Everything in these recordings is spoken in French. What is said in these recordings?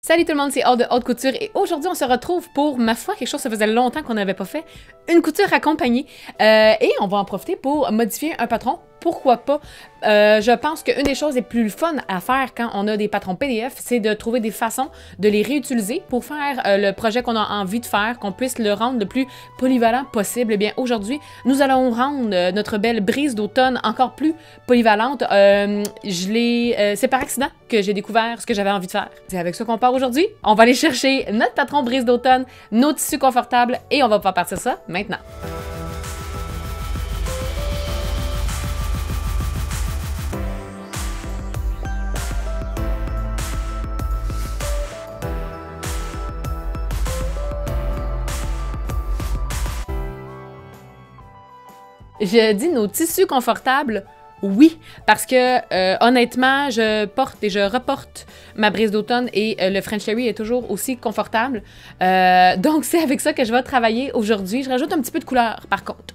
Salut tout le monde, c'est Aude de Haute Couture et aujourd'hui on se retrouve pour, ma foi, quelque chose que ça faisait longtemps qu'on n'avait pas fait, une couture accompagnée et on va en profiter pour modifier un patron. Pourquoi pas? Je pense qu'une des choses les plus fun à faire quand on a des patrons PDF, c'est de trouver des façons de les réutiliser pour faire le projet qu'on a envie de faire, qu'on puisse le rendre le plus polyvalent possible. Eh bien, aujourd'hui, nous allons rendre notre belle brise d'automne encore plus polyvalente. C'est par accident que j'ai découvert ce que j'avais envie de faire. C'est avec ça qu'on part aujourd'hui. On va aller chercher notre patron brise d'automne, nos tissus confortables et on va pouvoir partir ça maintenant. Je dis nos tissus confortables, oui, parce que honnêtement, je porte et je reporte ma brise d'automne et le French Terry est toujours aussi confortable. Donc c'est avec ça que je vais travailler aujourd'hui. Je rajoute un petit peu de couleur par contre.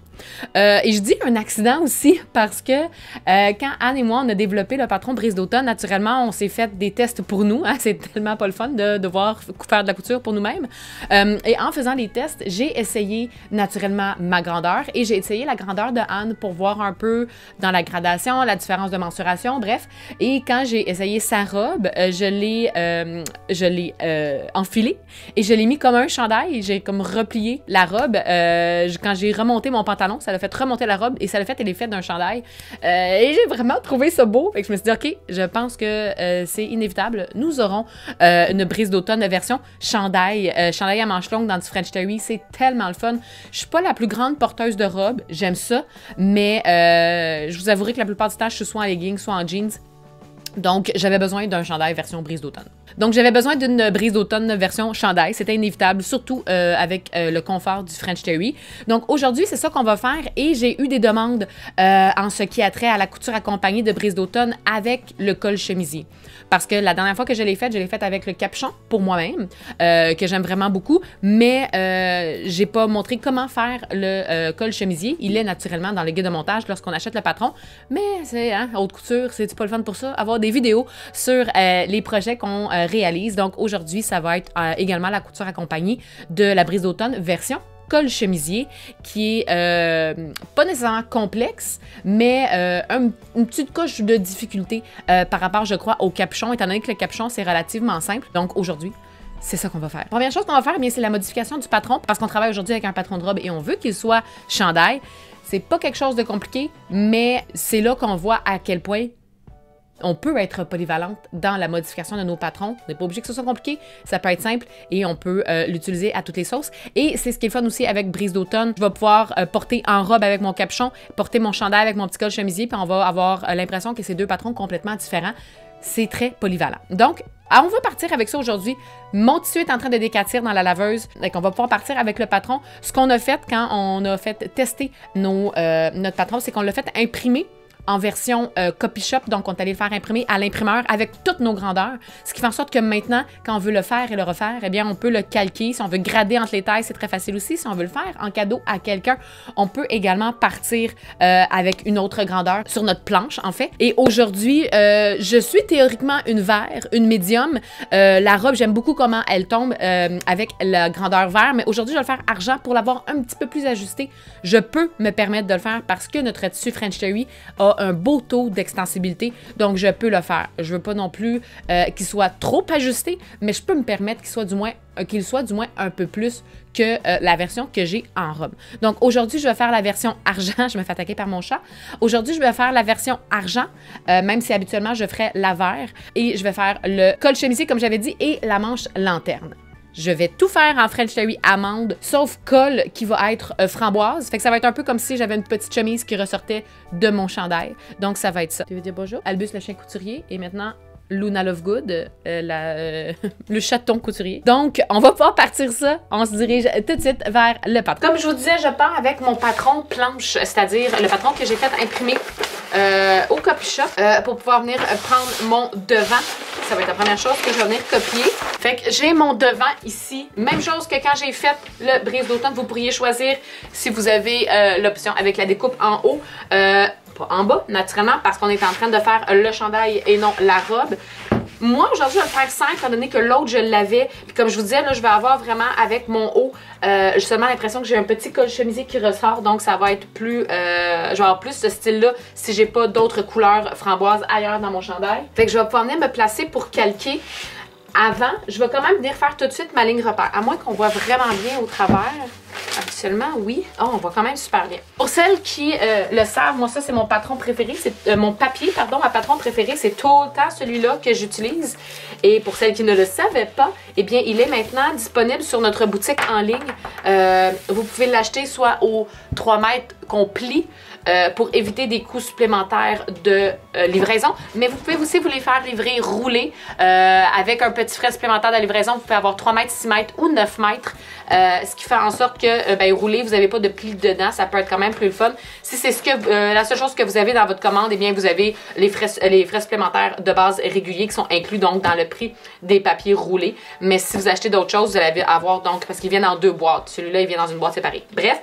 Et je dis un accident aussi parce que quand Anne et moi on a développé le patron brise d'automne, naturellement on s'est fait des tests pour nous, hein, c'est tellement pas le fun de devoir faire de la couture pour nous-mêmes. Et en faisant les tests, j'ai essayé naturellement ma grandeur et j'ai essayé la grandeur de Anne pour voir un peu dans la gradation, la différence de mensuration, bref. Et quand j'ai essayé sa robe, je l'ai enfilée et je l'ai mis comme un chandail, j'ai comme replié la robe. Quand j'ai remonté mon pantalon, ça l'a fait remonter la robe et ça l'a fait l'effet d'un chandail. Et j'ai vraiment trouvé ça beau. Fait que je me suis dit, OK, je pense que c'est inévitable. Nous aurons une brise d'automne version chandail. Chandail à manches longues dans du French Terry. C'est tellement le fun. Je suis pas la plus grande porteuse de robe. J'aime ça. Mais je vous avouerai que la plupart du temps, je suis soit en leggings, soit en jeans. Donc, j'avais besoin d'un chandail version brise d'automne. Donc, j'avais besoin d'une brise d'automne version chandail. C'était inévitable, surtout avec le confort du French Terry. Donc, aujourd'hui, c'est ça qu'on va faire et j'ai eu des demandes en ce qui a trait à la couture accompagnée de brise d'automne avec le col chemisier. Parce que la dernière fois que je l'ai faite avec le capuchon pour moi-même, que j'aime vraiment beaucoup, mais j'ai pas montré comment faire le col chemisier. Il est naturellement dans le guide de montage lorsqu'on achète le patron, mais c'est haute couture, c'est pas le fun pour ça. Avoir des vidéos sur les projets qu'on réalise. Donc aujourd'hui, ça va être également la couture accompagnée de la brise d'automne version col chemisier qui est pas nécessairement complexe, mais une petite coche de difficulté par rapport, je crois, au capuchon, étant donné que le capuchon, c'est relativement simple. Donc aujourd'hui, c'est ça qu'on va faire. Première chose qu'on va faire, eh bien, c'est la modification du patron, parce qu'on travaille aujourd'hui avec un patron de robe et on veut qu'il soit chandail. C'est pas quelque chose de compliqué, mais c'est là qu'on voit à quel point on peut être polyvalente dans la modification de nos patrons. On n'est pas obligé que ce soit compliqué, ça peut être simple et on peut l'utiliser à toutes les sauces. Et c'est ce qui est fun aussi avec brise d'automne. Je vais pouvoir porter en robe avec mon capuchon, porter mon chandail avec mon petit col chemisier, puis on va avoir l'impression que c'est deux patrons complètement différents. C'est très polyvalent. Donc, on va partir avec ça aujourd'hui. Mon tissu est en train de décatir dans la laveuse. Donc, on va pouvoir partir avec le patron. Ce qu'on a fait quand on a fait tester notre patron, c'est qu'on l'a fait imprimer en version copy shop, donc on est allé le faire imprimer à l'imprimeur avec toutes nos grandeurs, ce qui fait en sorte que maintenant, quand on veut le faire et le refaire, eh bien on peut le calquer. Si on veut grader entre les tailles, c'est très facile aussi. Si on veut le faire en cadeau à quelqu'un, on peut également partir avec une autre grandeur sur notre planche, en fait. Et aujourd'hui, je suis théoriquement une vert, une médium. La robe, j'aime beaucoup comment elle tombe avec la grandeur vert, mais aujourd'hui, je vais le faire argent pour l'avoir un petit peu plus ajusté. Je peux me permettre de le faire parce que notre tissu French Terry a un beau taux d'extensibilité, donc je peux le faire. Je veux pas non plus qu'il soit trop ajusté, mais je peux me permettre qu'il soit du moins un peu plus que la version que j'ai en robe. Donc aujourd'hui, je vais faire la version argent. Je me fais attaquer par mon chat. Aujourd'hui, je vais faire la version argent, même si habituellement, je ferais la vert. Et je vais faire le col chemisier, comme j'avais dit, et la manche lanterne. Je vais tout faire en French Terry amande, sauf col qui va être framboise. Fait que ça va être un peu comme si j'avais une petite chemise qui ressortait de mon chandail. Donc, ça va être ça. Je veux dire bonjour. Albus le chien couturier et maintenant Luna Lovegood, le chaton couturier. Donc, on va pouvoir partir ça. On se dirige tout de suite vers le patron. Comme je vous disais, je pars avec mon patron planche, c'est-à-dire le patron que j'ai fait imprimer au copy shop pour pouvoir venir prendre mon devant. Ça va être la première chose que je vais venir copier. Fait que j'ai mon devant ici. Même chose que quand j'ai fait le brise d'automne, vous pourriez choisir si vous avez l'option avec la découpe en haut. Pas en bas, naturellement, parce qu'on est en train de faire le chandail et non la robe. Moi, aujourd'hui, je vais faire 5, étant donné que l'autre, je l'avais. Puis comme je vous disais, là, je vais avoir vraiment avec mon haut, j'ai seulement l'impression que j'ai un petit col chemisier qui ressort. Donc, ça va être plus, je vais avoir plus ce style-là si j'ai pas d'autres couleurs framboises ailleurs dans mon chandail. Fait que je vais pouvoir venir me placer pour calquer. Avant, je vais quand même venir faire tout de suite ma ligne repère. À moins qu'on voit vraiment bien au travers. Habituellement, oui. Oh, on voit quand même super bien. Pour celles qui le savent, moi, ça, c'est mon patron préféré. C'est mon papier, pardon, ma patron préférée. C'est tout le temps celui-là que j'utilise. Et pour celles qui ne le savaient pas, eh bien, il est maintenant disponible sur notre boutique en ligne. Vous pouvez l'acheter soit au 3 mètres qu'on plie, pour éviter des coûts supplémentaires de livraison. Mais vous pouvez aussi vous les faire livrer roulés avec un petit frais supplémentaire de livraison. Vous pouvez avoir 3 mètres, 6 mètres ou 9 mètres. Ce qui fait en sorte que roulé, vous n'avez pas de plis dedans. Ça peut être quand même plus le fun. Si c'est ce que la seule chose que vous avez dans votre commande, eh bien vous avez les frais supplémentaires de base réguliers qui sont inclus donc dans le prix des papiers roulés. Mais si vous achetez d'autres choses, vous allez avoir donc, parce qu'ils viennent en 2 boîtes. Celui-là, il vient dans une boîte séparée. Bref.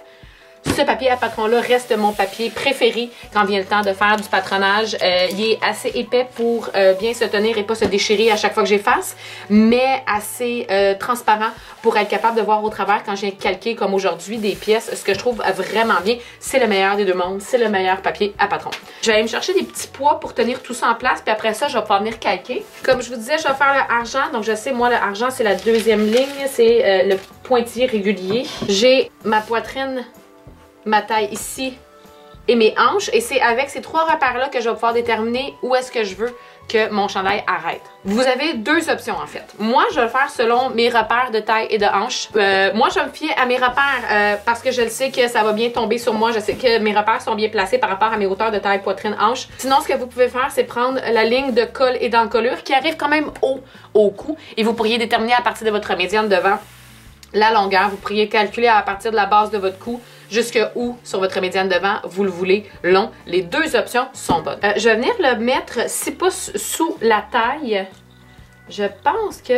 Ce papier à patron-là reste mon papier préféré quand vient le temps de faire du patronage. Il est assez épais pour bien se tenir et pas se déchirer à chaque fois que j'efface, mais assez transparent pour être capable de voir au travers quand je viens calquer comme aujourd'hui des pièces. Ce que je trouve vraiment bien, c'est le meilleur des deux mondes, c'est le meilleur papier à patron. Je vais aller me chercher des petits poids pour tenir tout ça en place, puis après ça, je vais pouvoir venir calquer. Comme je vous disais, je vais faire le argent. Donc je sais, moi, le argent, c'est la deuxième ligne, c'est le pointillé régulier. J'ai ma poitrine, ma taille ici et mes hanches. Et c'est avec ces 3 repères-là que je vais pouvoir déterminer où est-ce que je veux que mon chandail arrête. Vous avez 2 options en fait. Moi, je vais le faire selon mes repères de taille et de hanche. Moi, je vais me fier à mes repères parce que je le sais que ça va bien tomber sur moi. Je sais que mes repères sont bien placés par rapport à mes hauteurs de taille, poitrine, hanche. Sinon, ce que vous pouvez faire, c'est prendre la ligne de col et d'encolure qui arrive quand même haut au cou. Et vous pourriez déterminer à partir de votre médiane devant la longueur. Vous pourriez calculer à partir de la base de votre cou jusque où sur votre médiane devant vous le voulez long. Les 2 options sont bonnes. Je vais venir le mettre 6 pouces sous la taille. Je pense que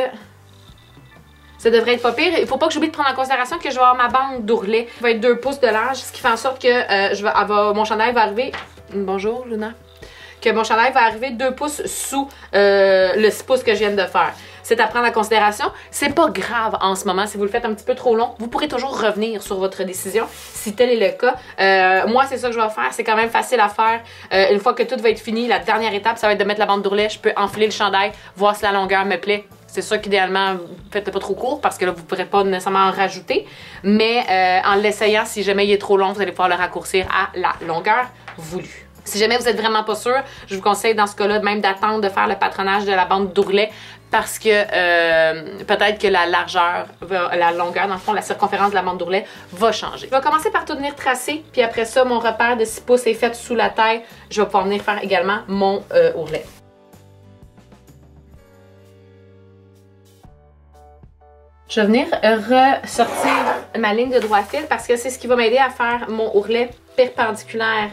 ça devrait être pas pire. Il faut pas que j'oublie de prendre en considération que je vais avoir ma bande d'ourlet qui va être 2 pouces de large, ce qui fait en sorte que mon chandail va arriver... Bonjour Luna. Que mon chandail va arriver 2 pouces sous le 6 pouces que je viens de faire. C'est à prendre en considération. C'est pas grave en ce moment si vous le faites un petit peu trop long. Vous pourrez toujours revenir sur votre décision si tel est le cas. Moi, c'est ça que je vais faire. C'est quand même facile à faire. Une fois que tout va être fini, la dernière étape, ça va être de mettre la bande d'ourlet. Je peux enfiler le chandail, voir si la longueur me plaît. C'est sûr qu'idéalement, faites-le pas trop court parce que là, vous ne pourrez pas nécessairement en rajouter. Mais en l'essayant, si jamais il est trop long, vous allez pouvoir le raccourcir à la longueur voulue. Si jamais vous êtes vraiment pas sûr, je vous conseille dans ce cas-là même d'attendre de faire le patronage de la bande d'ourlet parce que peut-être que la longueur, dans le fond, la circonférence de la bande d'ourlet va changer. Je vais commencer par tout venir tracer, puis après ça, mon repère de 6 pouces est fait sous la taille. Je vais pouvoir venir faire également mon ourlet. Je vais venir ressortir ma ligne de droit fil parce que c'est ce qui va m'aider à faire mon ourlet perpendiculaire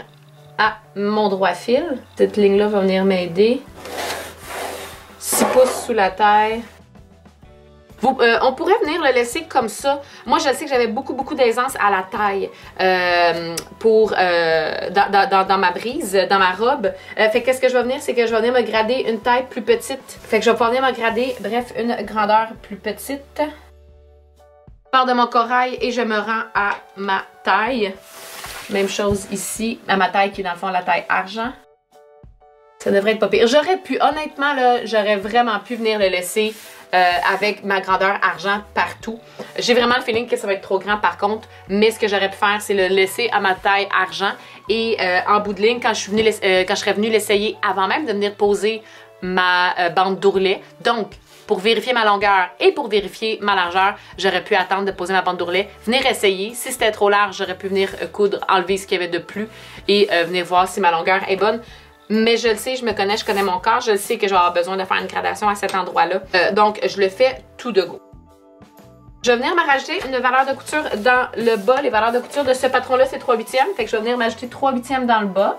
à mon droit fil. Cette ligne-là va venir m'aider. 6 pouces sous la taille. On pourrait venir le laisser comme ça. Moi, je sais que j'avais beaucoup d'aisance à la taille dans ma brise, dans ma robe. Fait que ce que je vais venir, c'est que je vais venir me grader une taille plus petite. Fait que je vais pouvoir venir me grader, bref, une grandeur plus petite. Je pars de mon corail et je me rends à ma taille. Même chose ici, à ma taille qui est dans le fond la taille argent. Ça devrait être pas pire. J'aurais pu, honnêtement, là, j'aurais vraiment pu venir le laisser avec ma grandeur argent partout. J'ai vraiment le feeling que ça va être trop grand par contre, mais ce que j'aurais pu faire, c'est le laisser à ma taille argent. Et en bout de ligne, quand je serais venue l'essayer avant même de venir poser ma bande d'ourlet, donc pour vérifier ma longueur et pour vérifier ma largeur, j'aurais pu attendre de poser ma bande d'ourlet, venir essayer. Si c'était trop large, j'aurais pu venir coudre, enlever ce qu'il y avait de plus et venir voir si ma longueur est bonne. Mais je le sais, je me connais, je connais mon corps, je le sais que je vais avoir besoin de faire une gradation à cet endroit-là. Donc, je le fais tout de go. Je vais venir me rajouter une valeur de couture dans le bas. Les valeurs de couture de ce patron-là, c'est 3/8. Fait que je vais venir m'ajouter 3/8 dans le bas.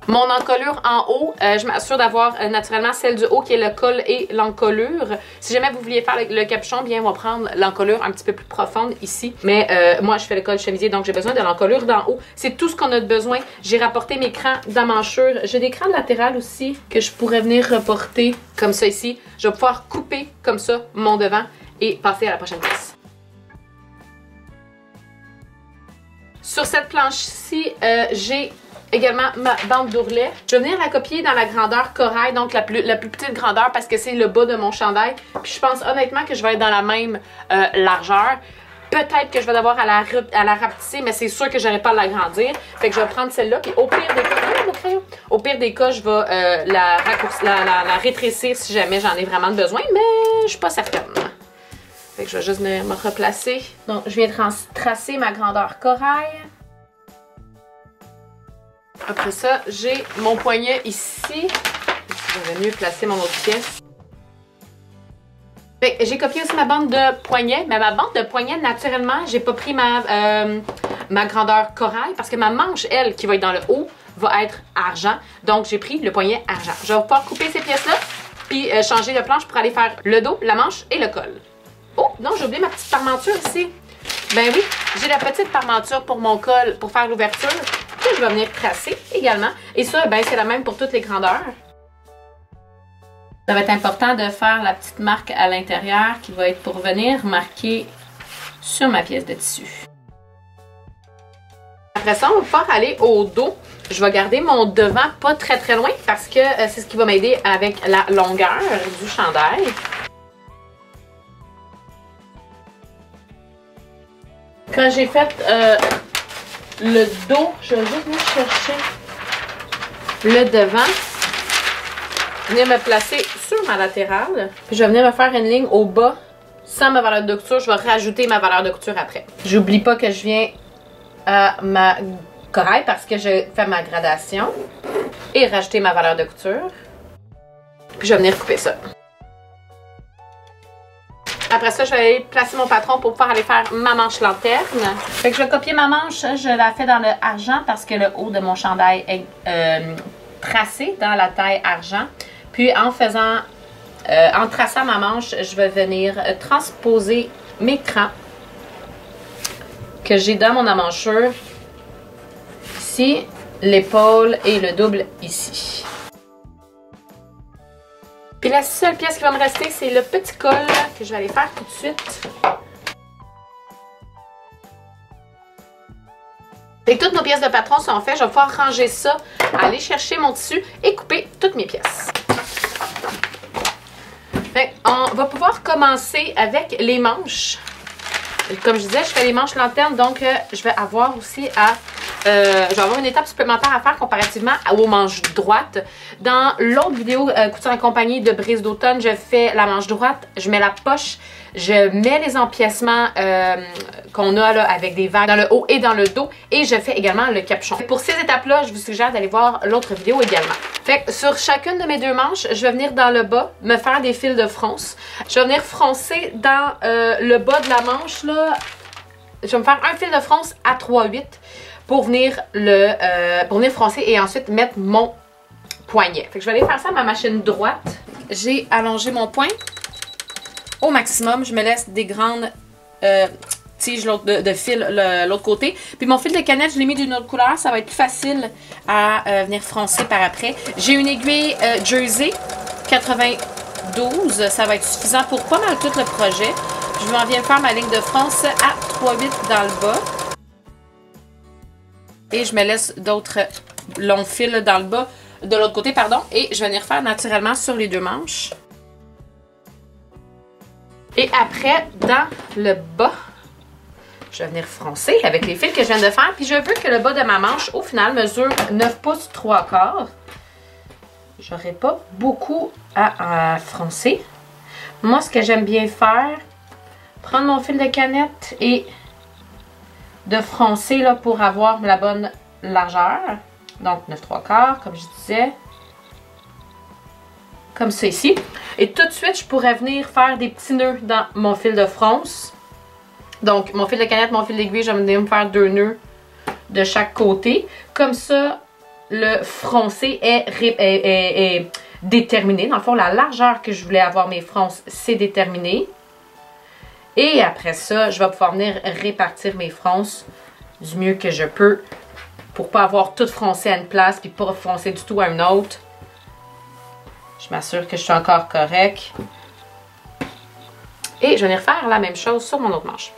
Mon encolure en haut, je m'assure d'avoir naturellement celle du haut qui est le col et l'encolure. Si jamais vous vouliez faire le capuchon, bien on va prendre l'encolure un petit peu plus profonde ici. Mais moi je fais le col chemisier donc j'ai besoin de l'encolure d'en haut. C'est tout ce qu'on a de besoin. J'ai rapporté mes crans d'emmanchure. J'ai des crans latérales aussi que je pourrais venir reporter comme ça ici. Je vais pouvoir couper comme ça mon devant et passer à la prochaine pièce. Sur cette planche-ci, j'ai également ma bande d'ourlet. Je vais venir la copier dans la grandeur corail, donc la plus petite grandeur parce que c'est le bas de mon chandail. Puis je pense honnêtement que je vais être dans la même largeur. Peut-être que je vais devoir à la rapetisser, mais c'est sûr que je n'aurai pas à l'agrandir. Fait que je vais prendre celle-là, puis au pire des cas, je vais la rétrécir si jamais j'en ai vraiment besoin, mais je suis pas certaine. Fait que je vais juste venir me replacer. Donc, je viens de tracer ma grandeur corail. Après ça, j'ai mon poignet ici. J'aurais mieux placer mon autre pièce. J'ai copié aussi ma bande de poignet, mais ma bande de poignet, naturellement, j'ai pas pris ma grandeur corail parce que ma manche, elle, qui va être dans le haut, va être argent. Donc, j'ai pris le poignet argent. Je vais pouvoir couper ces pièces-là, puis changer de planche pour aller faire le dos, la manche et le col. Oh, non, j'ai oublié ma petite parmenture ici. Ben oui, j'ai la petite parmenture pour mon col, pour faire l'ouverture, que je vais venir tracer également. Et ça, ben c'est la même pour toutes les grandeurs. Ça va être important de faire la petite marque à l'intérieur qui va être pour venir marquer sur ma pièce de tissu. Après ça, on va pouvoir aller au dos. Je vais garder mon devant pas très loin parce que c'est ce qui va m'aider avec la longueur du chandail. Quand j'ai fait le dos, je vais juste venir chercher le devant. Venir me placer sur ma latérale. Puis je vais venir me faire une ligne au bas sans ma valeur de couture. Je vais rajouter ma valeur de couture après. J'oublie pas que je viens à ma corail parce que je fais ma gradation. Et rajouter ma valeur de couture. Puis je vais venir couper ça. Après ça, je vais aller placer mon patron pour pouvoir aller faire ma manche lanterne. Fait que je vais copier ma manche. Je la fais dans le argent parce que le haut de mon chandail est tracé dans la taille argent. Puis en traçant ma manche, je vais venir transposer mes crans que j'ai dans mon emmanchure. Ici, l'épaule et le double ici. Puis la seule pièce qui va me rester, c'est le petit col que je vais aller faire tout de suite. Fait que toutes nos pièces de patron sont faites. Je vais pouvoir ranger ça, aller chercher mon tissu et couper toutes mes pièces. Fait on va pouvoir commencer avec les manches. Comme je disais, je fais les manches lanternes, donc je vais avoir aussi je vais avoir une étape supplémentaire à faire comparativement aux manches droites. Dans l'autre vidéo couture accompagnée de brise d'automne, je fais la manche droite, je mets la poche, je mets les empiècements qu'on a là avec des vagues dans le haut et dans le dos et je fais également le capuchon. Pour ces étapes-là, je vous suggère d'aller voir l'autre vidéo également. Fait que sur chacune de mes deux manches, je vais venir dans le bas, me faire des fils de fronce. Je vais venir froncer dans le bas de la manche là. Je vais me faire un fil de fronce à 3/8 pour venir froncer et ensuite mettre mon poignet. Fait que je vais aller faire ça à ma machine droite. J'ai allongé mon poing au maximum. Je me laisse des grandes tiges de fil l'autre côté. Puis mon fil de canette, je l'ai mis d'une autre couleur. Ça va être plus facile à venir froncer par après. J'ai une aiguille Jersey 92. Ça va être suffisant pour pas mal tout le projet. Je m'en viens faire ma ligne de fronce à 3/8 dans le bas. Et je me laisse d'autres longs fils dans le bas, de l'autre côté, pardon. Et je vais venir faire naturellement sur les deux manches. Et après, dans le bas, je vais venir froncer avec les fils que je viens de faire. Puis je veux que le bas de ma manche, au final, mesure 9 pouces 3/4. J'aurai pas beaucoup à froncer. Moi, ce que j'aime bien faire, prendre mon fil de canette et de froncer là, pour avoir la bonne largeur. Donc 9 3/4 comme je disais. Comme ça ici. Et tout de suite, je pourrais venir faire des petits nœuds dans mon fil de fronce. Donc mon fil de canette, mon fil d'aiguille, je vais venir me faire 2 nœuds de chaque côté. Comme ça, le froncé est déterminé. Dans le fond, la largeur que je voulais avoir mes fronces, c'est déterminé. Et après ça, je vais pouvoir venir répartir mes fronces du mieux que je peux pour pas avoir tout froncé à une place puis pas froncer du tout à une autre. Je m'assure que je suis encore correct. Et je vais venir faire la même chose sur mon autre manche.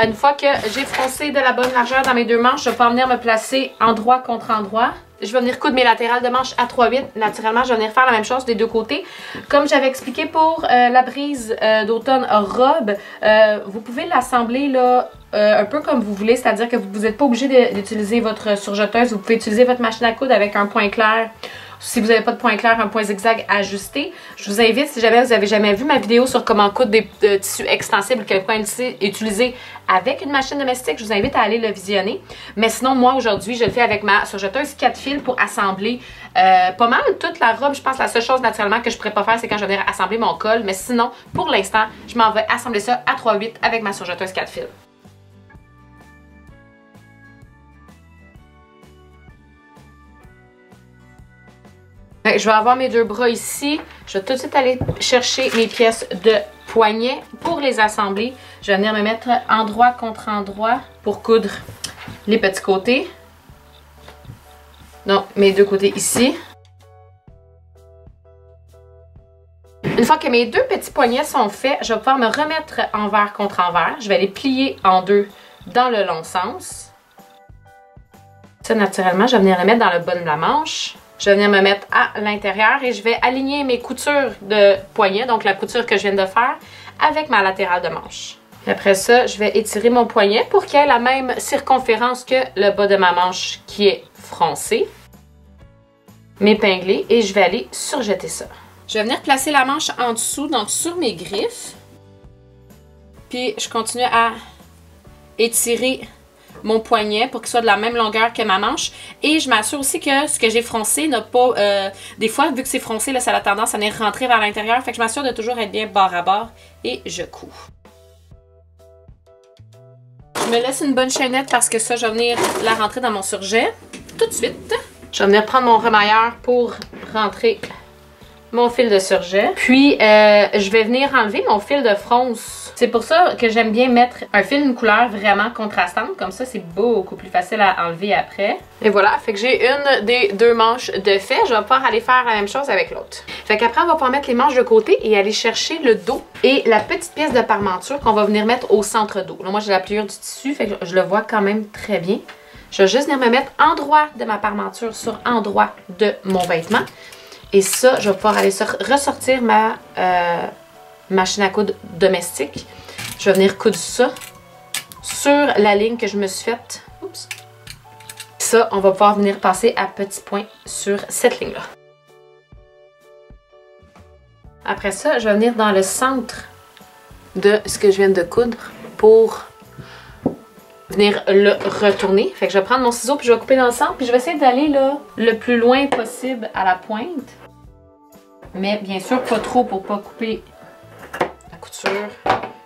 Une fois que j'ai froncé de la bonne largeur dans mes deux manches, je vais pouvoir venir me placer endroit contre endroit. Je vais venir coudre mes latérales de manche à 3/8. Naturellement, je vais venir faire la même chose des deux côtés. Comme j'avais expliqué pour la brise d'automne robe, vous pouvez l'assembler là un peu comme vous voulez. C'est-à-dire que vous n'êtes pas obligé d'utiliser votre surjeteuse. Vous pouvez utiliser votre machine à coudre avec un point clair. Si vous n'avez pas de point clair, un point zigzag ajusté. Je vous invite, si jamais vous n'avez jamais vu ma vidéo sur comment coudre des tissus extensibles que vous pouvez utiliser avec une machine domestique, je vous invite à aller le visionner. Mais sinon, moi aujourd'hui, je le fais avec ma surjeteuse 4 fils pour assembler pas mal toute la robe. Je pense que la seule chose naturellement que je ne pourrais pas faire, c'est quand je vais venir assembler mon col. Mais sinon, pour l'instant, je m'en vais assembler ça à 3/8 avec ma surjeteuse 4 fils. Je vais avoir mes deux bras ici. Je vais tout de suite aller chercher mes pièces de poignet pour les assembler. Je vais venir me mettre endroit contre endroit pour coudre les petits côtés. Donc, mes deux côtés ici. Une fois que mes deux petits poignets sont faits, je vais pouvoir me remettre envers contre envers. Je vais les plier en deux dans le long sens. Ça, naturellement, je vais venir le mettre dans le bas de la manche. Je vais venir me mettre à l'intérieur et je vais aligner mes coutures de poignet, donc la couture que je viens de faire, avec ma latérale de manche. Et après ça, je vais étirer mon poignet pour qu'il ait la même circonférence que le bas de ma manche qui est froncé. M'épingler et je vais aller surjeter ça. Je vais venir placer la manche en dessous, donc sur mes griffes. Puis je continue à étirer mon poignet pour qu'il soit de la même longueur que ma manche. Et je m'assure aussi que ce que j'ai froncé n'a pas... des fois, vu que c'est froncé, là, ça a tendance à venir rentrer vers l'intérieur. Fait que je m'assure de toujours être bien bord à bord. Et je couds. Je me laisse une bonne chaînette parce que ça, je vais venir la rentrer dans mon surjet tout de suite. Je vais venir prendre mon remailleur pour rentrer mon fil de surjet. Puis, je vais venir enlever mon fil de fronce. C'est pour ça que j'aime bien mettre un fil d'une couleur vraiment contrastante. Comme ça, c'est beaucoup plus facile à enlever après. Et voilà, fait que j'ai une des deux manches de fait. Je vais pouvoir aller faire la même chose avec l'autre. Fait qu'après, on va pouvoir mettre les manches de côté et aller chercher le dos et la petite pièce de parmenture qu'on va venir mettre au centre dos. Là, moi, j'ai la pliure du tissu, fait que je le vois quand même très bien. Je vais juste venir me mettre endroit de ma parmenture sur endroit de mon vêtement. Et ça, je vais pouvoir aller ressortir ma machine à coudre domestique. Je vais venir coudre ça sur la ligne que je me suis faite. Oups. Ça, on va pouvoir venir passer à petits points sur cette ligne-là. Après ça, je vais venir dans le centre de ce que je viens de coudre pour venir le retourner. Fait que je vais prendre mon ciseau puis je vais couper dans le centre. Puis je vais essayer d'aller là le plus loin possible à la pointe. Mais bien sûr, pas trop pour pas couper la couture.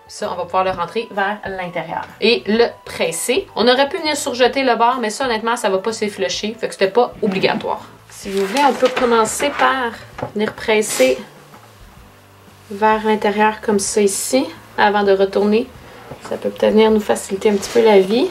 Ça, on va pouvoir le rentrer vers l'intérieur. Et le presser. On aurait pu venir surjeter le bord, mais ça, honnêtement, ça va pas s'effleucher. Fait que c'était pas obligatoire. Si vous voulez, on peut commencer par venir presser vers l'intérieur comme ça ici, avant de retourner. Ça peut peut-être venir nous faciliter un petit peu la vie.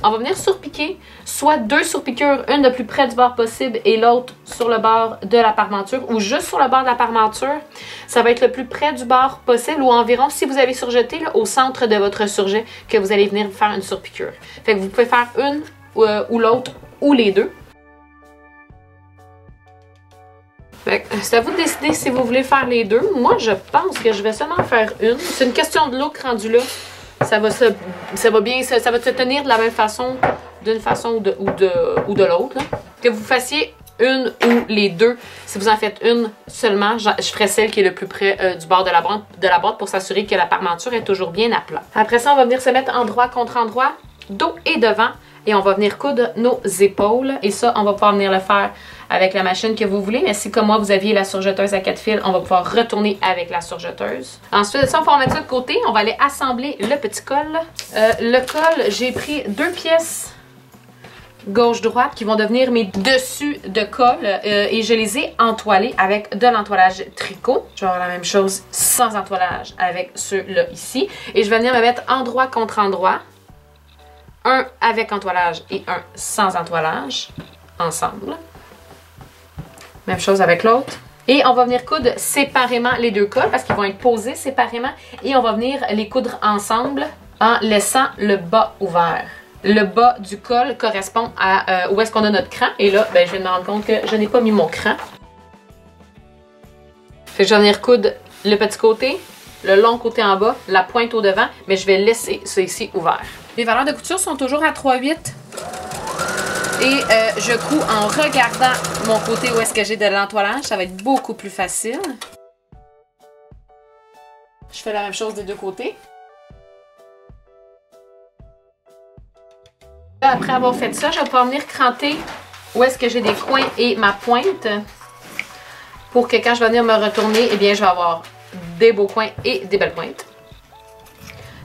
On va venir surpiquer, soit deux surpiqûres, une le plus près du bord possible et l'autre sur le bord de la parmenture ou juste sur le bord de la parmenture. Ça va être le plus près du bord possible ou environ, si vous avez surjeté, là, au centre de votre surjet, que vous allez venir faire une surpiqûre. Fait que vous pouvez faire une ou l'autre ou les deux. C'est à vous de décider si vous voulez faire les deux. Moi, je pense que je vais seulement faire une. C'est une question de look rendu là. Ça va se tenir de la même façon, d'une façon ou de l'autre. Que vous fassiez une ou les deux. Si vous en faites une seulement, je ferai celle qui est le plus près du bord de la boîte pour s'assurer que la parmenture est toujours bien à plat. Après ça, on va venir se mettre endroit contre endroit, dos et devant, et on va venir coudre nos épaules. Et ça, on va pouvoir venir le faire avec la machine que vous voulez. Mais si, comme moi, vous aviez la surjeteuse à 4 fils, on va pouvoir retourner avec la surjeteuse. Ensuite de ça, on va mettre ça de côté. On va aller assembler le petit col. Le col, j'ai pris 2 pièces gauche-droite qui vont devenir mes dessus de col et je les ai entoilés avec de l'entoilage tricot. Je vais avoir la même chose sans entoilage avec ceux-là ici. Et je vais venir me mettre endroit contre endroit. Un avec entoilage et un sans entoilage ensemble. Même chose avec l'autre. Et on va venir coudre séparément les deux cols parce qu'ils vont être posés séparément. Et on va venir les coudre ensemble en laissant le bas ouvert. Le bas du col correspond à où est-ce qu'on a notre cran. Et là, ben, je viens de me rendre compte que je n'ai pas mis mon cran. Fait que je vais venir coudre le petit côté, le long côté en bas, la pointe au devant, mais je vais laisser ça ici ouvert. Les valeurs de couture sont toujours à 3,8. Et je couds en regardant mon côté où est-ce que j'ai de l'entoilage. Ça va être beaucoup plus facile. Je fais la même chose des deux côtés. Après avoir fait ça, je vais pouvoir venir cranter où est-ce que j'ai des coins et ma pointe pour que quand je vais venir me retourner, eh bien, je vais avoir des beaux coins et des belles pointes.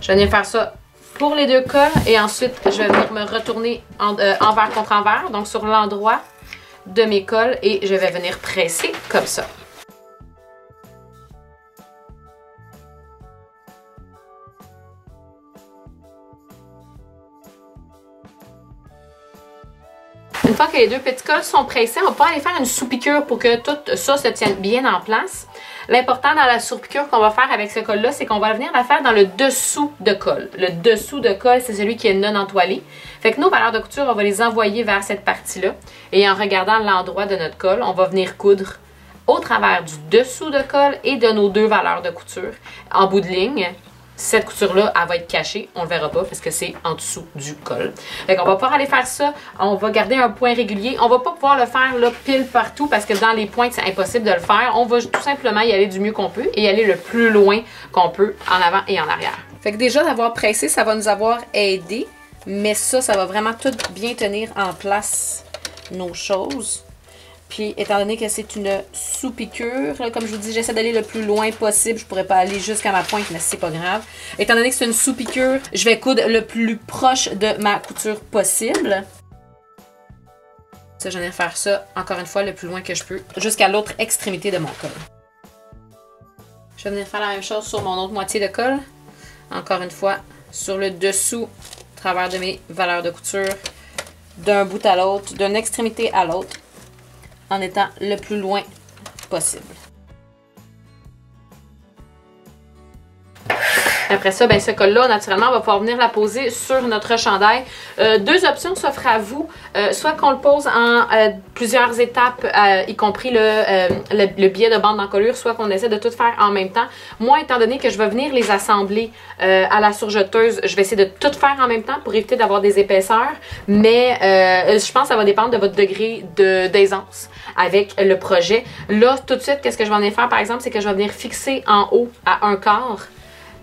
Je vais venir faire ça pour les deux cols et ensuite, je vais venir me retourner envers contre envers, donc sur l'endroit de mes cols et je vais venir presser comme ça. Une fois que les deux petits cols sont pressés, on va pouvoir aller faire une sous-piqûre pour que tout ça se tienne bien en place. L'important dans la sous-piqûre qu'on va faire avec ce col-là, c'est qu'on va venir la faire dans le dessous de col. Le dessous de col, c'est celui qui est non entoilé. Fait que nos valeurs de couture, on va les envoyer vers cette partie-là. Et en regardant l'endroit de notre col, on va venir coudre au travers du dessous de col et de nos deux valeurs de couture. En bout de ligne, cette couture-là, elle va être cachée. On ne le verra pas parce que c'est en dessous du col. Fait qu'on va pouvoir aller faire ça. On va garder un point régulier. On va pas pouvoir le faire là, pile partout parce que dans les pointes, c'est impossible de le faire. On va tout simplement y aller du mieux qu'on peut et y aller le plus loin qu'on peut en avant et en arrière. Fait que déjà, d'avoir pressé, ça va nous avoir aidé. Mais ça va vraiment tout bien tenir en place nos choses. Puis, étant donné que c'est une sous-piqûre, comme je vous dis, j'essaie d'aller le plus loin possible. Je pourrais pas aller jusqu'à ma pointe, mais c'est pas grave. Étant donné que c'est une sous-piqûre, je vais coudre le plus proche de ma couture possible. Ça, je viens faire ça, encore une fois, le plus loin que je peux, jusqu'à l'autre extrémité de mon col. Je vais venir faire la même chose sur mon autre moitié de col. Encore une fois, sur le dessous, à travers de mes valeurs de couture, d'un bout à l'autre, d'une extrémité à l'autre, en étant le plus loin possible. Après ça, ben, ce col-là, naturellement, on va pouvoir venir la poser sur notre chandail. Deux options s'offrent à vous. Soit qu'on le pose en plusieurs étapes, y compris le billet de bande d'encolure, soit qu'on essaie de tout faire en même temps. Moi, étant donné que je vais venir les assembler à la surjeteuse, je vais essayer de tout faire en même temps pour éviter d'avoir des épaisseurs. Mais je pense que ça va dépendre de votre degré d'aisance avec le projet. Là, tout de suite, qu'est-ce que je vais venir faire, par exemple, c'est que je vais venir fixer en haut à 1/4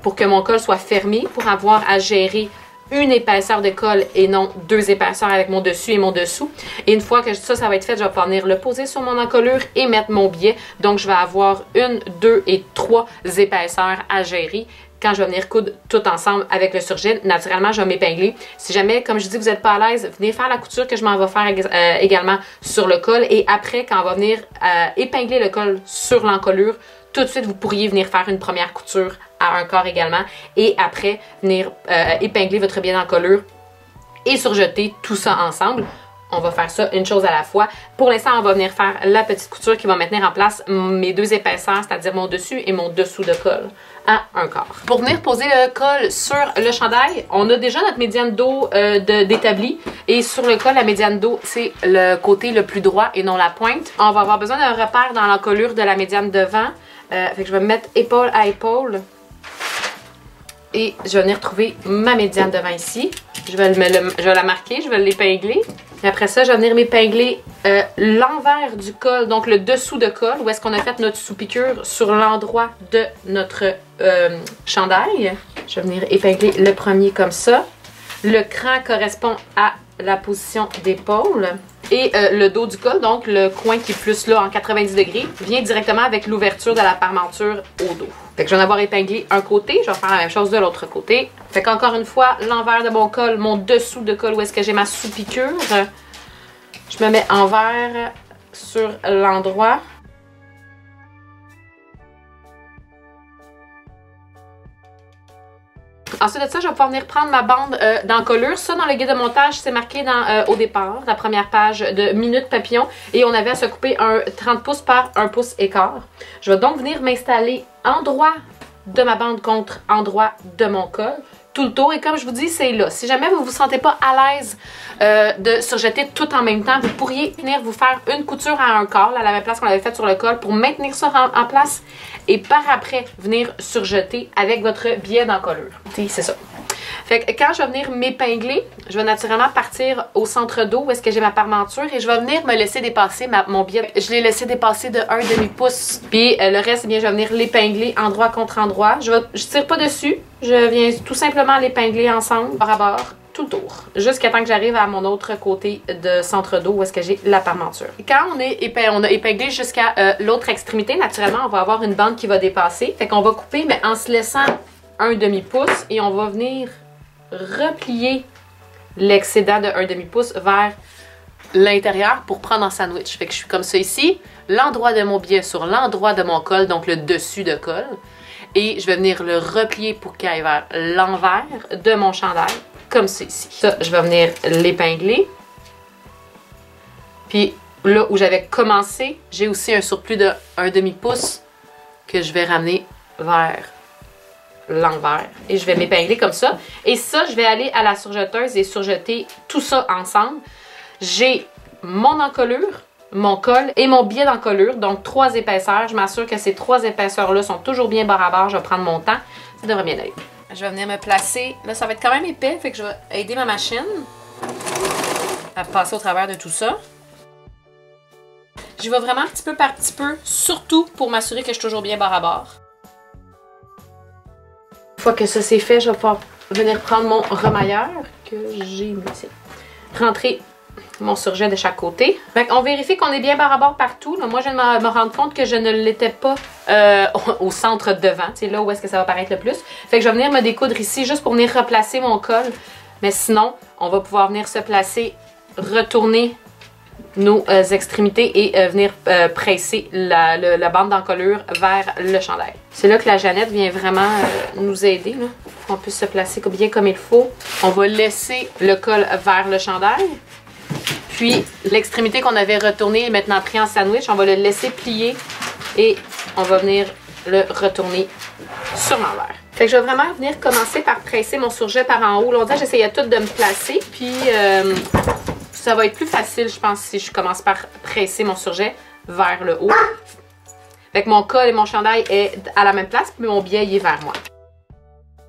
pour que mon col soit fermé, pour avoir à gérer une épaisseur de col et non deux épaisseurs avec mon dessus et mon dessous. Et une fois que ça va être fait, je vais pouvoir venir le poser sur mon encolure et mettre mon biais. Donc, je vais avoir 1, 2 et 3 épaisseurs à gérer quand je vais venir coudre tout ensemble avec le surgel. Naturellement, je vais m'épingler. Si jamais, comme je dis, vous n'êtes pas à l'aise, venez faire la couture que je m'en vais faire également sur le col. Et après, quand on va venir épingler le col sur l'encolure, tout de suite, vous pourriez venir faire une première couture à 1/4 également. Et après, venir épingler votre biais d'encolure et surjeter tout ça ensemble. On va faire ça une chose à la fois. Pour l'instant, on va venir faire la petite couture qui va maintenir en place mes deux épaisseurs, c'est-à-dire mon dessus et mon dessous de col à 1/4. Pour venir poser le col sur le chandail, on a déjà notre médiane dos d'établi. Et sur le col, la médiane dos, c'est le côté le plus droit et non la pointe. On va avoir besoin d'un repère dans l'encolure de la médiane devant. Fait que je vais me mettre épaule à épaule. Et je vais venir trouver ma médiane devant ici. Je vais la marquer, je vais l'épingler. Et après ça, je vais venir m'épingler l'envers du col, donc le dessous de col, où est-ce qu'on a fait notre sous-piqûre sur l'endroit de notre chandail. Je vais venir épingler le premier comme ça. Le cran correspond à la position d'épaule. Et le dos du col, donc le coin qui est plus là en 90 degrés, vient directement avec l'ouverture de la parmenture au dos. Fait que je vais en avoir épinglé un côté, je vais faire la même chose de l'autre côté. Fait qu'encore une fois, l'envers de mon col, mon dessous de col où est-ce que j'ai ma sous-piqûre, je me mets envers sur l'endroit. Ensuite de ça, je vais pouvoir venir prendre ma bande d'encolure. Ça, dans le guide de montage, c'est marqué au départ, la première page de Minute Papillon. Et on avait à se couper un 30 pouces par 1 pouce écart. Je vais donc venir m'installer endroit de ma bande contre endroit de mon col. Tout le tour. Et comme je vous dis, c'est là. Si jamais vous ne vous sentez pas à l'aise de surjeter tout en même temps, vous pourriez venir vous faire une couture à un quart, à la même place qu'on l'avait faite sur le col, pour maintenir ça en place. Et par après, venir surjeter avec votre billet d'encolure. C'est ça. Fait que quand je vais venir m'épingler, je vais naturellement partir au centre dos où est-ce que j'ai ma parmenture et je vais venir me laisser dépasser mon billet. Je l'ai laissé dépasser de 1/2 pouce. Puis le reste, eh bien, je vais venir l'épingler endroit contre endroit. Je tire pas dessus. Je viens tout simplement l'épingler ensemble, bord à bord, tout le tour. Jusqu'à temps que j'arrive à mon autre côté de centre dos où est-ce que j'ai la parmenture. Et quand on a épinglé jusqu'à l'autre extrémité, naturellement, on va avoir une bande qui va dépasser. Fait qu'on va couper, mais en se laissant 1/2 pouce et on va venir replier l'excédent de 1/2 pouce vers l'intérieur pour prendre en sandwich. Fait que je suis comme ça ici, l'endroit de mon billet sur l'endroit de mon col, donc le dessus de col. Et je vais venir le replier pour qu'il aille vers l'envers de mon chandail, comme ça ici. Ça, je vais venir l'épingler. Puis là où j'avais commencé, j'ai aussi un surplus de 1/2 pouce que je vais ramener vers l'envers. Et je vais m'épingler comme ça. Et ça, je vais aller à la surjeteuse et surjeter tout ça ensemble. J'ai mon encolure, mon col et mon billet d'encolure, donc 3 épaisseurs. Je m'assure que ces 3 épaisseurs-là sont toujours bien bord à bord. Je vais prendre mon temps. Ça devrait bien aller. Je vais venir me placer. Là, ça va être quand même épais, fait que je vais aider ma machine à passer au travers de tout ça. J'y vais vraiment petit peu par petit peu, surtout pour m'assurer que je suis toujours bien bord à bord. Une fois que ça c'est fait, je vais pouvoir venir prendre mon remailleur que j'ai mis ici. Rentrer mon surjet de chaque côté. Fait on vérifie qu'on est bien bord à bord partout. Là, moi, je viens de me rendre compte que je ne l'étais pas au centre devant. C'est là où est-ce que ça va paraître le plus. Fait que je vais venir me découdre ici juste pour venir replacer mon col. Mais sinon, on va pouvoir venir se placer, retourner nos extrémités et venir presser la bande d'encolure vers le chandail. C'est là que la Jeannette vient vraiment nous aider, là, pour qu'on puisse se placer bien comme il faut. On va laisser le col vers le chandail. Puis l'extrémité qu'on avait retournée est maintenant pris en sandwich. On va le laisser plier et on va venir le retourner sur l'envers. Fait que je vais vraiment venir commencer par presser mon surjet par en haut. Longtemps, j'essayais tout de me placer. Puis ça va être plus facile, je pense, si je commence par presser mon surjet vers le haut. Fait que mon col et mon chandail est à la même place, puis mon billet il est vers moi.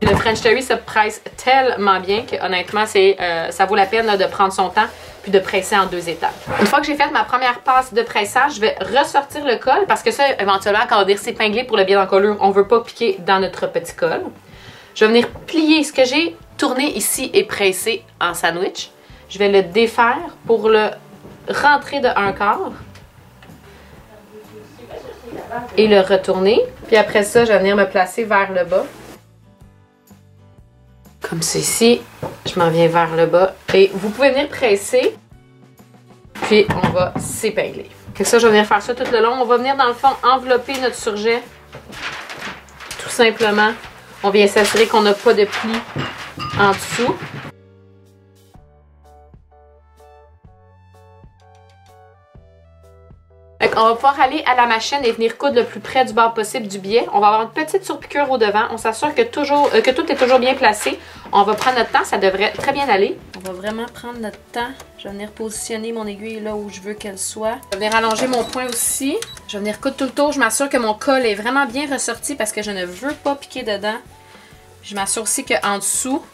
Le French Terry se presse tellement bien que honnêtement, ça vaut la peine là, de prendre son temps puis de presser en 2 étapes. Une fois que j'ai fait ma première passe de pressage, je vais ressortir le col parce que ça, éventuellement, quand on va venir s'épingler pour le billet d'encolure, on ne veut pas piquer dans notre petit col. Je vais venir plier ce que j'ai tourné ici et pressé en sandwich. Je vais le défaire pour le rentrer de 1/4 et le retourner. Puis après ça, je vais venir me placer vers le bas. Comme ceci, je m'en viens vers le bas. Et vous pouvez venir presser, puis on va s'épingler. Fait que ça, je vais venir faire ça tout le long. On va venir, dans le fond, envelopper notre surjet. Tout simplement. On vient s'assurer qu'on n'a pas de pli en dessous. On va pouvoir aller à la machine et venir coudre le plus près du bord possible du billet. On va avoir une petite surpiqûre au devant. On s'assure que tout est toujours bien placé. On va prendre notre temps, ça devrait très bien aller. On va vraiment prendre notre temps. Je vais venir positionner mon aiguille là où je veux qu'elle soit. Je vais venir allonger mon point aussi. Je vais venir coudre tout le tour. Je m'assure que mon col est vraiment bien ressorti parce que je ne veux pas piquer dedans. Je m'assure aussi qu'en dessous,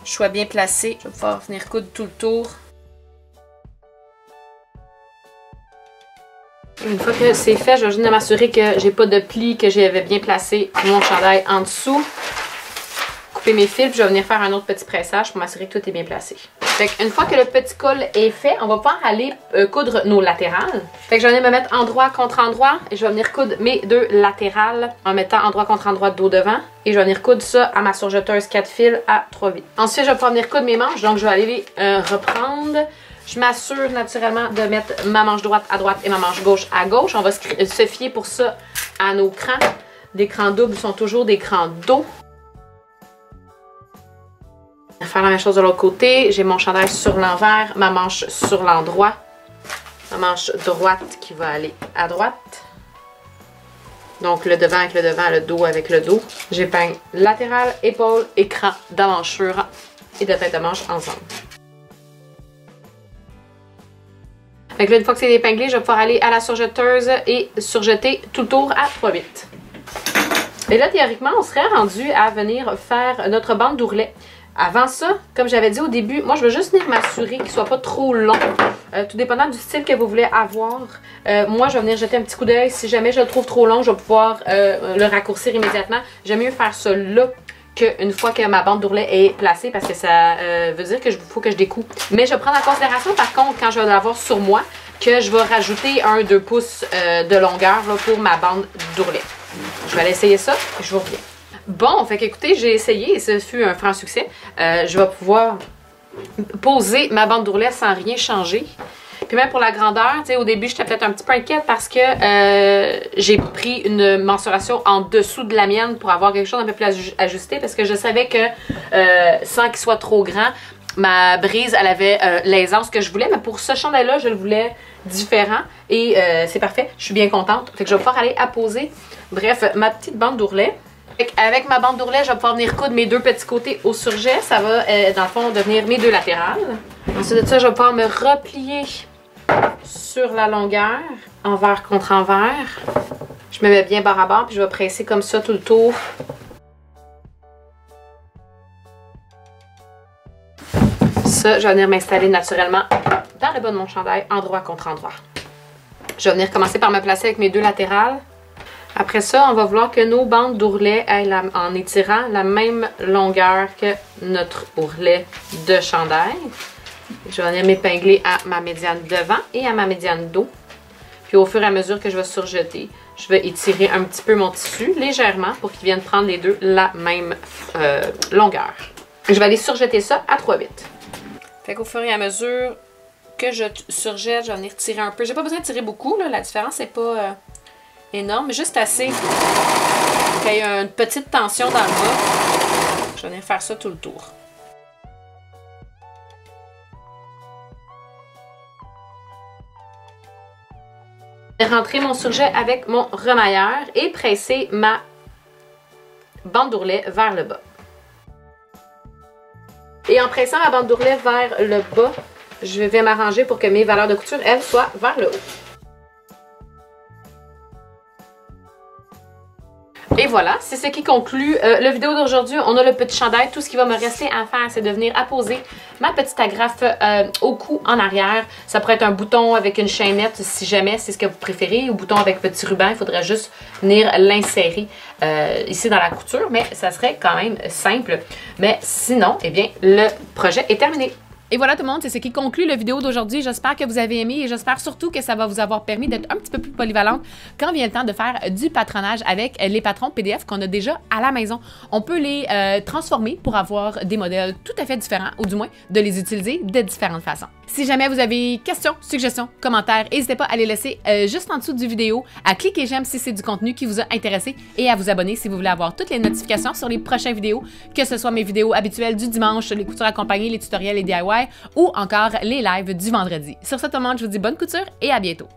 je sois bien placée. Je vais pouvoir venir coudre tout le tour. Une fois que c'est fait, je vais juste m'assurer que j'ai pas de plis, que j'avais bien placé mon chandail en dessous. Couper mes fils, puis je vais venir faire un autre petit pressage pour m'assurer que tout est bien placé. Fait qu'une fois que le petit col est fait, on va pouvoir aller coudre nos latérales. Fait que je vais venir me mettre endroit contre endroit et je vais venir coudre mes deux latérales en mettant endroit contre endroit de dos devant. Et je vais venir coudre ça à ma surjeteuse 4 fils à 3/8. Ensuite, je vais pouvoir venir coudre mes manches, donc je vais aller les reprendre. Je m'assure naturellement de mettre ma manche droite à droite et ma manche gauche à gauche. On va se fier pour ça à nos crans. Des crans doubles sont toujours des crans dos. Je vais faire la même chose de l'autre côté. J'ai mon chandail sur l'envers, ma manche sur l'endroit. Ma manche droite qui va aller à droite. Donc le devant avec le devant, le dos avec le dos. J'épingle latéral, épaule, écran d'emmanchure et de tête de manche ensemble. Donc là, une fois que c'est épinglé, je vais pouvoir aller à la surjeteuse et surjeter tout le tour à 3/8. Et là, théoriquement, on serait rendu à venir faire notre bande d'ourlet. Avant ça, comme j'avais dit au début, moi je veux juste venir m'assurer qu'il ne soit pas trop long. Tout dépendant du style que vous voulez avoir. Moi, je vais venir jeter un petit coup d'œil. Si jamais je le trouve trop long, je vais pouvoir le raccourcir immédiatement. J'aime mieux faire ça là qu'une fois que ma bande d'ourlet est placée parce que ça veut dire qu'il faut que je découpe. Mais je vais prendre en considération par contre quand je vais l'avoir sur moi que je vais rajouter 1-2 pouces de longueur là, pour ma bande d'ourlet. Je vais aller essayer ça et je vous reviens. Bon, fait qu'écoutez, j'ai essayé et ce fut un franc succès. Je vais pouvoir poser ma bande d'ourlet sans rien changer. Puis même pour la grandeur, tu sais, au début, j'étais peut-être un petit peu inquiète parce que j'ai pris une mensuration en dessous de la mienne pour avoir quelque chose un peu plus ajusté parce que je savais que sans qu'il soit trop grand, ma brise, elle avait l'aisance que je voulais. Mais pour ce chandail-là, je le voulais différent et c'est parfait. Je suis bien contente. Fait que je vais pouvoir aller apposer, bref, ma petite bande d'ourlet. Avec ma bande d'ourlet, je vais pouvoir venir coudre mes deux petits côtés au surjet. Ça va, dans le fond, devenir mes deux latérales. Ensuite de ça, je vais pouvoir me replier sur la longueur, envers contre envers. Je me mets bien bord à bord, puis je vais presser comme ça tout le tour. Ça, je vais venir m'installer naturellement dans le bas de mon chandail, endroit contre endroit. Je vais venir commencer par me placer avec mes deux latérales. Après ça, on va vouloir que nos bandes d'ourlet aient, en étirant, la même longueur que notre ourlet de chandail. Je vais venir m'épingler à ma médiane devant et à ma médiane dos. Puis au fur et à mesure que je vais surjeter, je vais étirer un petit peu mon tissu légèrement pour qu'ils viennent prendre les deux la même longueur. Je vais aller surjeter ça à 3/8. Fait qu'au fur et à mesure que je surjette, je vais venir tirer un peu. J'ai pas besoin de tirer beaucoup, là, la différence n'est pas énorme, mais juste assez qu'il y ait une petite tension dans le bas. Je vais venir faire ça tout le tour. Je vais rentrer mon surjet avec mon remailleur et presser ma bande d'ourlet vers le bas. Et en pressant ma bande d'ourlet vers le bas, je vais m'arranger pour que mes valeurs de couture, elles, soient vers le haut. Et voilà, c'est ce qui conclut la vidéo d'aujourd'hui. On a le petit chandail. Tout ce qui va me rester à faire, c'est de venir apposer ma petite agrafe au cou en arrière. Ça pourrait être un bouton avec une chaînette si jamais c'est ce que vous préférez, ou bouton avec petit ruban. Il faudrait juste venir l'insérer ici dans la couture, mais ça serait quand même simple. Mais sinon, eh bien, le projet est terminé. Et voilà tout le monde, c'est ce qui conclut la vidéo d'aujourd'hui. J'espère que vous avez aimé et j'espère surtout que ça va vous avoir permis d'être un petit peu plus polyvalente quand vient le temps de faire du patronage avec les patrons PDF qu'on a déjà à la maison. On peut les transformer pour avoir des modèles tout à fait différents ou du moins de les utiliser de différentes façons. Si jamais vous avez questions, suggestions, commentaires, n'hésitez pas à les laisser juste en dessous du vidéo, à cliquer j'aime si c'est du contenu qui vous a intéressé et à vous abonner si vous voulez avoir toutes les notifications sur les prochaines vidéos, que ce soit mes vidéos habituelles du dimanche, les coutures accompagnées, les tutoriels et DIY ou encore les lives du vendredi. Sur ce, tout le monde, je vous dis bonne couture et à bientôt!